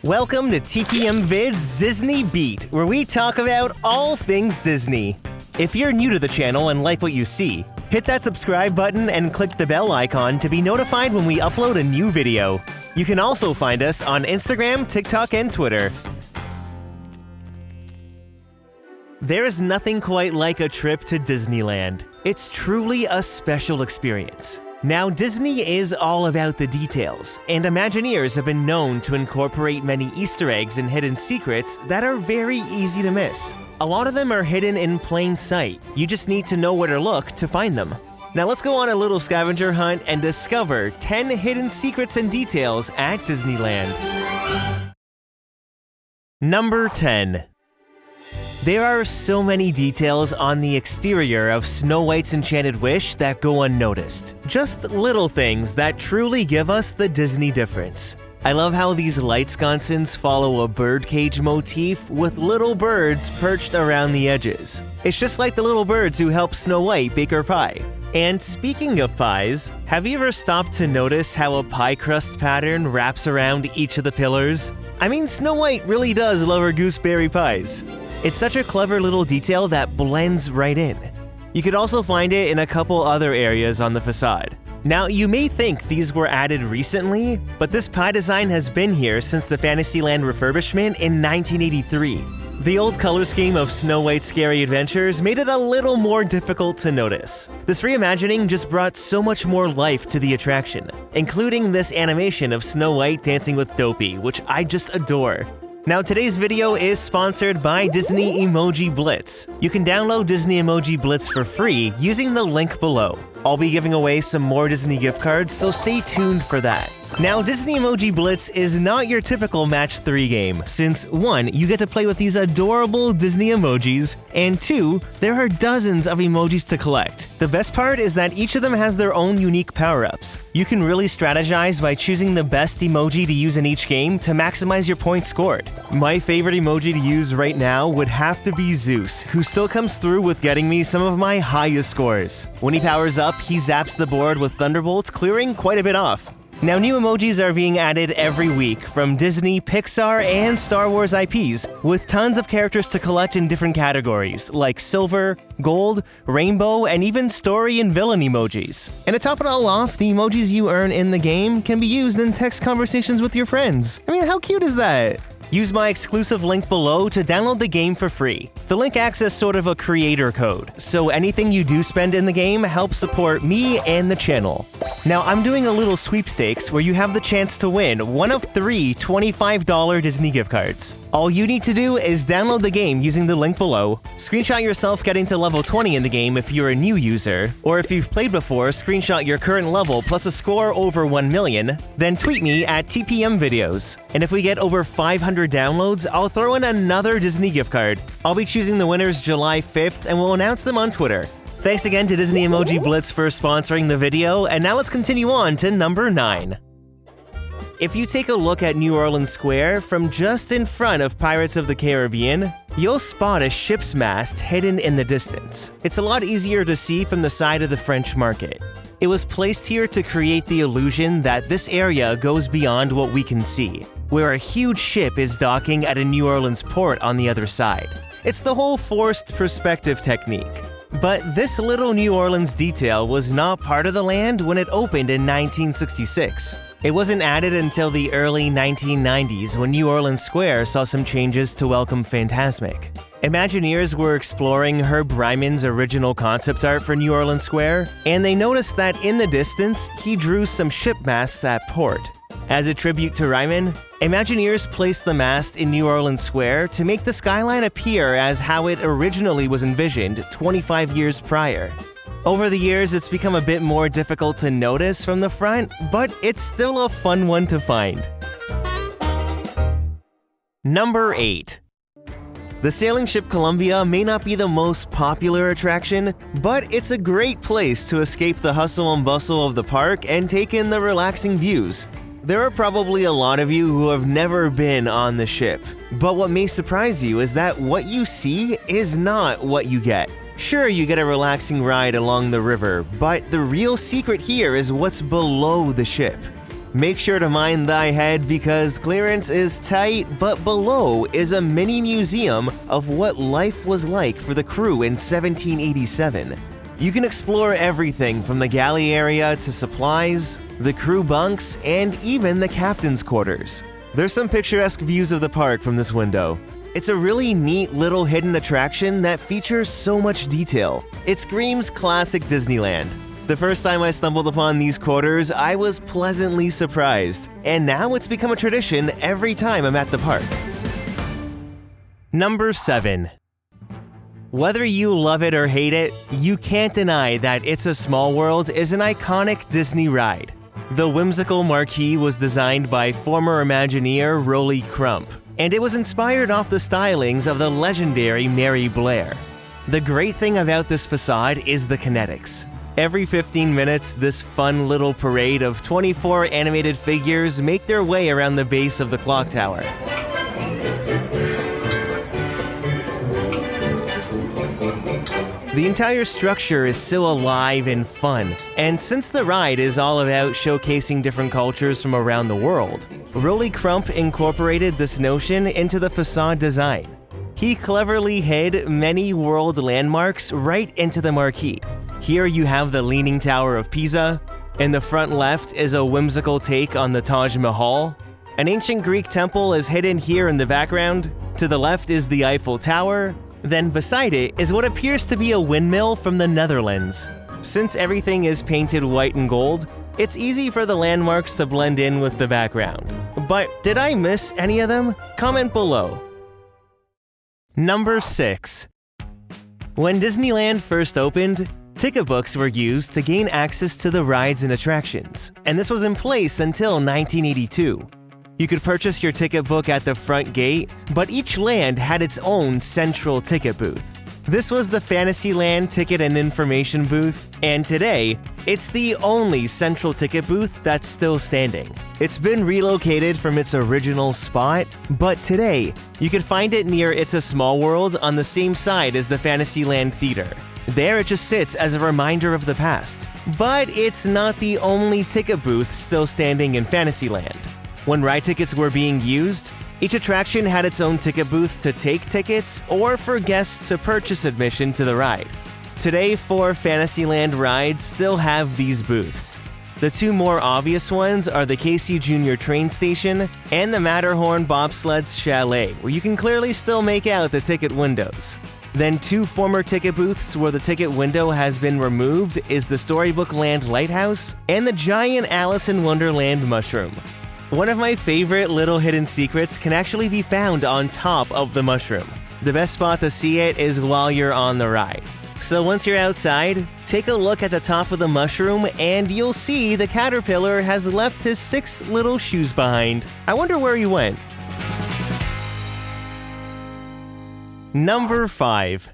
Welcome to TPM Vid's Disney Beat, where we talk about all things Disney. If you're new to the channel and like what you see, hit that subscribe button and click the bell icon to be notified when we upload a new video. You can also find us on Instagram, TikTok, and Twitter. There is nothing quite like a trip to Disneyland. It's truly a special experience. Now, Disney is all about the details, and Imagineers have been known to incorporate many Easter eggs and hidden secrets that are very easy to miss. A lot of them are hidden in plain sight. You just need to know where to look to find them. Now let's go on a little scavenger hunt and discover 10 hidden secrets and details at Disneyland. Number 10. There are so many details on the exterior of Snow White's Enchanted Wish that go unnoticed. Just little things that truly give us the Disney difference. I love how these light sconces follow a birdcage motif with little birds perched around the edges. It's just like the little birds who help Snow White bake her pie. And speaking of pies, have you ever stopped to notice how a pie crust pattern wraps around each of the pillars? I mean, Snow White really does love her gooseberry pies. It's such a clever little detail that blends right in. You could also find it in a couple other areas on the facade. Now, you may think these were added recently, but this pie design has been here since the Fantasyland refurbishment in 1983. The old color scheme of Snow White's Scary Adventures made it a little more difficult to notice. This reimagining just brought so much more life to the attraction, including this animation of Snow White dancing with Dopey, which I just adore. Now, today's video is sponsored by Disney Emoji Blitz. You can download Disney Emoji Blitz for free using the link below. I'll be giving away some more Disney gift cards, so stay tuned for that. Now, Disney Emoji Blitz is not your typical Match 3 game, since 1. You get to play with these adorable Disney emojis, and 2. There are dozens of emojis to collect. The best part is that each of them has their own unique power-ups. You can really strategize by choosing the best emoji to use in each game to maximize your points scored. My favorite emoji to use right now would have to be Zeus, who still comes through with getting me some of my highest scores. When he powers up, he zaps the board with thunderbolts, clearing quite a bit off. Now, new emojis are being added every week from Disney, Pixar, and Star Wars IPs, with tons of characters to collect in different categories, like silver, gold, rainbow, and even story and villain emojis. And to top it all off, the emojis you earn in the game can be used in text conversations with your friends. I mean, how cute is that? Use my exclusive link below to download the game for free. The link acts as sort of a creator code, so anything you do spend in the game helps support me and the channel. Now, I'm doing a little sweepstakes where you have the chance to win one of 3 $25 Disney gift cards. All you need to do is download the game using the link below, screenshot yourself getting to level 20 in the game if you're a new user, or if you've played before, screenshot your current level plus a score over 1 million, then tweet me at TPM Videos. And if we get over 500 downloads, I'll throw in another Disney gift card. I'll be choosing the winners July 5th and we'll announce them on Twitter. Thanks again to Disney Emoji Blitz for sponsoring the video, and now let's continue on to number 9. If you take a look at New Orleans Square from just in front of Pirates of the Caribbean, you'll spot a ship's mast hidden in the distance. It's a lot easier to see from the side of the French Market. It was placed here to create the illusion that this area goes beyond what we can see, where a huge ship is docking at a New Orleans port on the other side. It's the whole forced perspective technique. But this little New Orleans detail was not part of the land when it opened in 1966. It wasn't added until the early 1990s when New Orleans Square saw some changes to welcome Fantasmic. Imagineers were exploring Herb Ryman's original concept art for New Orleans Square, and they noticed that in the distance, he drew some ship masts at port. As a tribute to Ryman, Imagineers placed the mast in New Orleans Square to make the skyline appear as how it originally was envisioned 25 years prior. Over the years, it's become a bit more difficult to notice from the front, but it's still a fun one to find. Number 8. The sailing ship Columbia may not be the most popular attraction, but it's a great place to escape the hustle and bustle of the park and take in the relaxing views. There are probably a lot of you who have never been on the ship, but what may surprise you is that what you see is not what you get. Sure, you get a relaxing ride along the river, but the real secret here is what's below the ship. Make sure to mind thy head because clearance is tight, but below is a mini museum of what life was like for the crew in 1787. You can explore everything from the galley area to supplies, the crew bunks, and even the captain's quarters. There's some picturesque views of the park from this window. It's a really neat little hidden attraction that features so much detail. It screams classic Disneyland. The first time I stumbled upon these quarters, I was pleasantly surprised, and now it's become a tradition every time I'm at the park. Number 7. Whether you love it or hate it, you can't deny that It's a Small World is an iconic Disney ride. The whimsical marquee was designed by former Imagineer Rolly Crump, and it was inspired off the stylings of the legendary Mary Blair. The great thing about this facade is the kinetics. Every 15 minutes, this fun little parade of 24 animated figures make their way around the base of the clock tower. The entire structure is so alive and fun, and since the ride is all about showcasing different cultures from around the world, Rolly Crump incorporated this notion into the facade design. He cleverly hid many world landmarks right into the marquee. Here you have the Leaning Tower of Pisa. In the front left is a whimsical take on the Taj Mahal. An ancient Greek temple is hidden here in the background. To the left is the Eiffel Tower. Then beside it is what appears to be a windmill from the Netherlands. Since everything is painted white and gold, it's easy for the landmarks to blend in with the background. But did I miss any of them? Comment below. Number 6. When Disneyland first opened, ticket books were used to gain access to the rides and attractions, and this was in place until 1982. You could purchase your ticket book at the front gate, but each land had its own central ticket booth. This was the Fantasyland Ticket and Information booth, and today, it's the only central ticket booth that's still standing. It's been relocated from its original spot, but today, you can find it near It's a Small World on the same side as the Fantasyland Theater. There it just sits as a reminder of the past. But it's not the only ticket booth still standing in Fantasyland. When ride tickets were being used, each attraction had its own ticket booth to take tickets or for guests to purchase admission to the ride. Today, 4 Fantasyland rides still have these booths. The 2 more obvious ones are the Casey Jr. train station and the Matterhorn Bobsled's Chalet, where you can clearly still make out the ticket windows. Then 2 former ticket booths where the ticket window has been removed is the Storybook Land Lighthouse and the giant Alice in Wonderland mushroom. One of my favorite little hidden secrets can actually be found on top of the mushroom. The best spot to see it is while you're on the ride. So once you're outside, take a look at the top of the mushroom and you'll see the caterpillar has left his 6 little shoes behind. I wonder where he went. Number 5.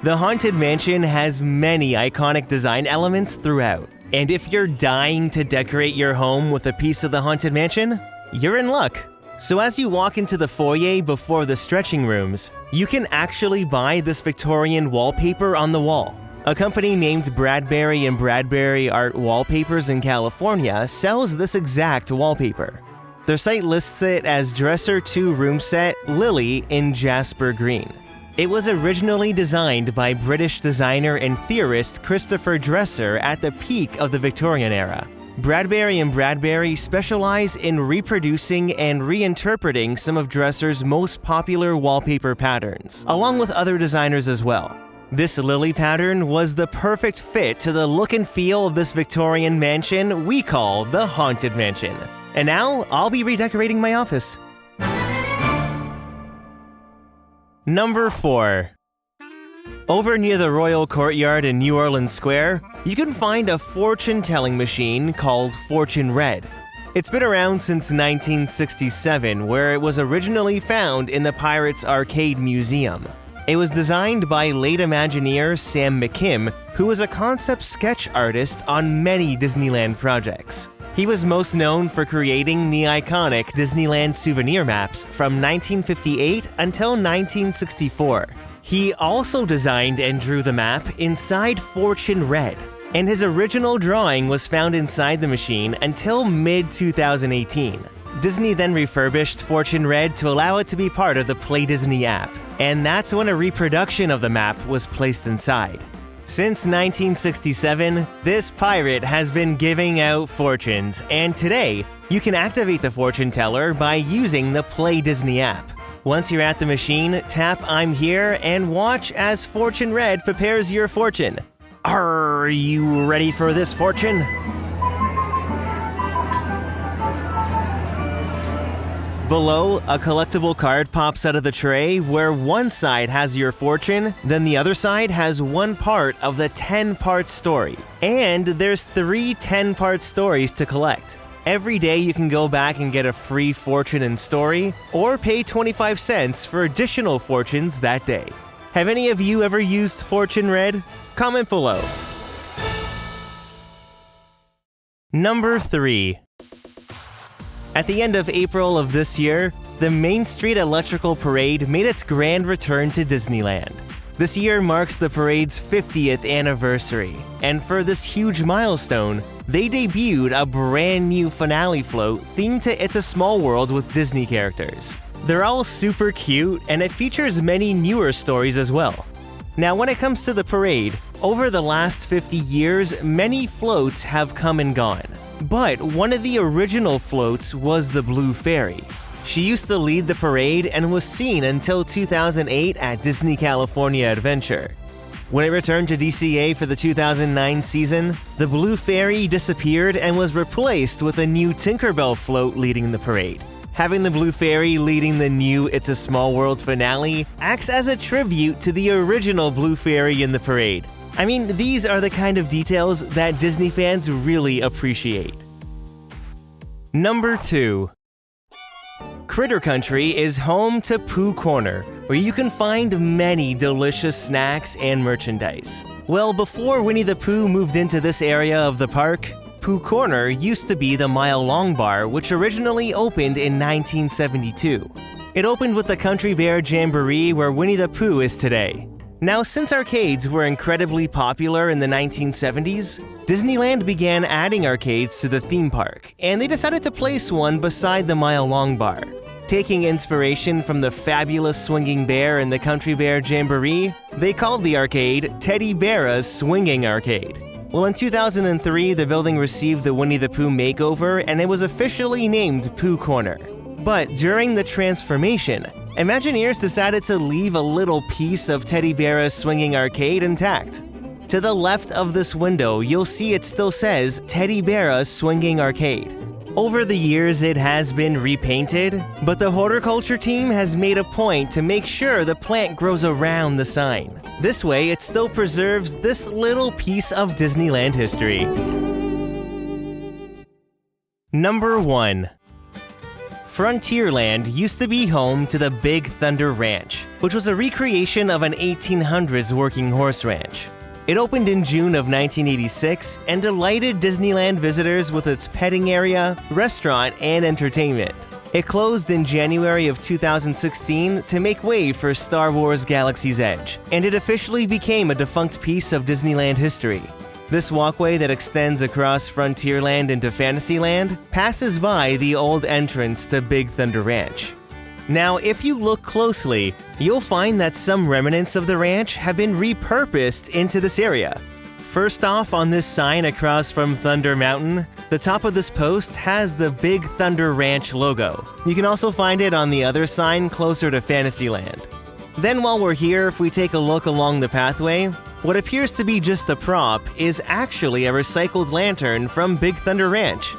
The Haunted Mansion has many iconic design elements throughout, and if you're dying to decorate your home with a piece of the Haunted Mansion, you're in luck. So as you walk into the foyer before the stretching rooms, you can actually buy this Victorian wallpaper on the wall. A company named Bradbury & Bradbury Art Wallpapers in California sells this exact wallpaper. Their site lists it as Dresser 2 room set Lily in Jasper Green. It was originally designed by British designer and theorist Christopher Dresser at the peak of the Victorian era. Bradbury & Bradbury specialize in reproducing and reinterpreting some of Dresser's most popular wallpaper patterns, along with other designers as well. This lily pattern was the perfect fit to the look and feel of this Victorian mansion we call the Haunted Mansion. And now, I'll be redecorating my office. Number 4. Over near the Royal Courtyard in New Orleans Square, you can find a fortune-telling machine called Fortune Red. It's been around since 1967, where it was originally found in the Pirates Arcade Museum. It was designed by late Imagineer Sam McKim, who was a concept sketch artist on many Disneyland projects. He was most known for creating the iconic Disneyland souvenir maps from 1958 until 1964. He also designed and drew the map inside Fortune Red, and his original drawing was found inside the machine until mid-2018. Disney then refurbished Fortune Red to allow it to be part of the Play Disney app, and that's when a reproduction of the map was placed inside. Since 1967, this pirate has been giving out fortunes, and today, you can activate the fortune teller by using the Play Disney app. Once you're at the machine, tap I'm here and watch as Fortune Red prepares your fortune. Are you ready for this fortune? Below, a collectible card pops out of the tray where one side has your fortune, then the other side has one part of the 10-part story. And there's 3 10-part stories to collect. Every day you can go back and get a free fortune and story, or pay 25 cents for additional fortunes that day. Have any of you ever used Fortune Red? Comment below. Number 3. At the end of April of this year, the Main Street Electrical Parade made its grand return to Disneyland. This year marks the parade's 50th anniversary, and for this huge milestone, they debuted a brand new finale float themed to It's a Small World with Disney characters. They're all super cute, and it features many newer stories as well. Now, when it comes to the parade, over the last 50 years, many floats have come and gone. But one of the original floats was the Blue Fairy. She used to lead the parade and was seen until 2008 at Disney California Adventure. When it returned to DCA for the 2009 season, the Blue Fairy disappeared and was replaced with a new Tinkerbell float leading the parade. Having the Blue Fairy leading the new It's a Small World finale acts as a tribute to the original Blue Fairy in the parade. I mean, these are the kind of details that Disney fans really appreciate. Number 2. Critter Country is home to Pooh Corner, where you can find many delicious snacks and merchandise. Well, before Winnie the Pooh moved into this area of the park, Pooh Corner used to be the Mile Long Bar, which originally opened in 1972. It opened with the Country Bear Jamboree, where Winnie the Pooh is today. Now, since arcades were incredibly popular in the 1970s, Disneyland began adding arcades to the theme park, and they decided to place one beside the Mile Long Bar. Taking inspiration from the fabulous swinging bear in the Country Bear Jamboree, they called the arcade Teddy Bear's Swinging Arcade. Well, in 2003, the building received the Winnie the Pooh makeover, and it was officially named Pooh Corner. But during the transformation, Imagineers decided to leave a little piece of Teddy Bear's Swinging Arcade intact. To the left of this window, you'll see it still says Teddy Bear's Swinging Arcade. Over the years, it has been repainted, but the horticulture team has made a point to make sure the plant grows around the sign. This way, it still preserves this little piece of Disneyland history. Number 1. Frontierland used to be home to the Big Thunder Ranch, which was a recreation of an 1800s working horse ranch. It opened in June of 1986 and delighted Disneyland visitors with its petting area, restaurant, and entertainment. It closed in January of 2016 to make way for Star Wars Galaxy's Edge, and it officially became a defunct piece of Disneyland history. This walkway that extends across Frontierland into Fantasyland passes by the old entrance to Big Thunder Ranch. Now, if you look closely, you'll find that some remnants of the ranch have been repurposed into this area. First off, on this sign across from Thunder Mountain, the top of this post has the Big Thunder Ranch logo. You can also find it on the other sign closer to Fantasyland. Then while we're here, if we take a look along the pathway, what appears to be just a prop is actually a recycled lantern from Big Thunder Ranch.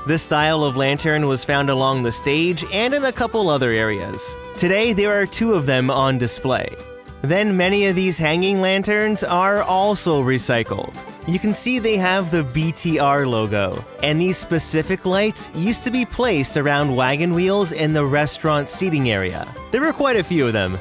This style of lantern was found along the stage and in a couple other areas. Today, there are 2 of them on display. Then many of these hanging lanterns are also recycled. You can see they have the BTR logo, and these specific lights used to be placed around wagon wheels in the restaurant seating area. There were quite a few of them.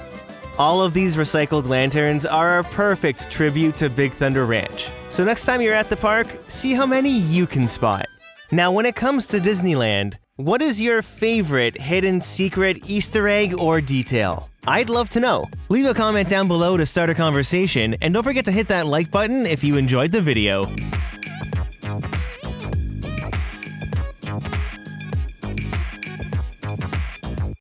All of these recycled lanterns are a perfect tribute to Big Thunder Ranch. So next time you're at the park, see how many you can spot. Now, when it comes to Disneyland, what is your favorite hidden secret, Easter egg, or detail? I'd love to know. Leave a comment down below to start a conversation, and don't forget to hit that like button if you enjoyed the video.